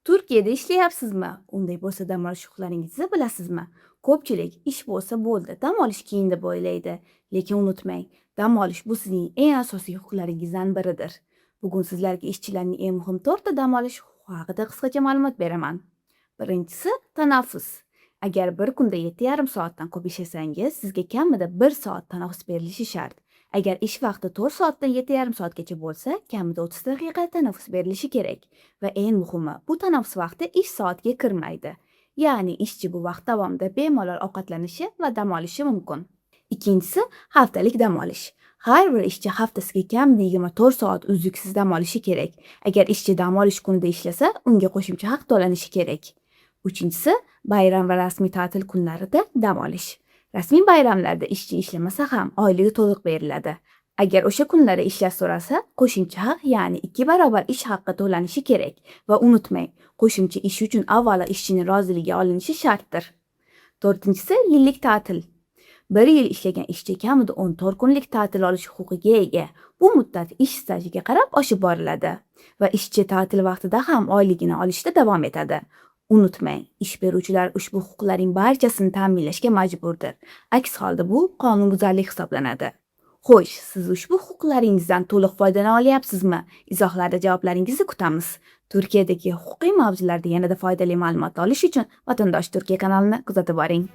Turkiyada ishlayapsizmi? Unday bo'lsa dam olish huquqlaringizni bilasizmi? Ko'pchilik ish bo'lsa bo'ldi, dam olish keyin deb o'ylaydi. Lekin unutmang, dam olish bu sizning eng asosiy huquqlaringizdan biridir. Bugun sizlarga ishchilarning eng muhim 4 ta dam olish huquqi haqida qisqacha ma'lumot beraman. Birinchisi tanaffus. Agar bir kunda 7,5 soatdan ko'p ishlasangiz, sizga kamida 1 soat tanaffus berilishi shart. Agar ish vaqti 4 soatdan 7,5 soatgacha bo'lsa, kamida 30 daqiqa tanaffus berilishi kerak. Va eng muhimi, bu tanaffus vaqti ish soatiga kirmaydi. Ya'ni ishchi bu vaqt davomida bemalol ovqatlanishi va dam olishi mumkin. Ikkinchisi, haftalik dam olish. Har bir ishchi haftasiga kamida 24 soat uzluksiz dam olishi kerak. Agar ishchi dam olish kunida ishlasa, unga qo'shimcha haq to'lanishi kerak. Uchinchisi, bayram va rasmiy ta'til kunlarida dam olish. Rasmiy bayramlarda ishchi ishlamasa ham oyligi to'liq beriladi. Agar o'sha kunlarda ishlash so'rasa, qo'shimcha haq, ya'ni 2 barobar ish haqqi to'lanishi kerak. Va unutmang, qo'shimcha ish uchun avvalo ishchining roziligi olinishi shartdir. To'rtinchisi, yillik ta'til. 1 yil ishlagan ishchi kamida 14 kunlik ta'til olish huquqiga ega. Bu muddat ish stajiga qarab oshib boriladi va ishchi ta'til vaqtida ham oyligini olishda davom etadi. Unutmang, ish beruvchilar ushbu huquqlarning barchasini ta'minlashga majburdir. Aks holda bu qonunbuzarlik hisoblanadi. Xo'sh, siz ushbu huquqlaringizdan to'liq foydalana olyapsizmi? Izohlarda javoblaringizni kutamiz. Turkiyadagi huquqiy mavzularda yanada foydali ma'lumot olish uchun Vatandosh Turkiya kanalini kuzatib boring.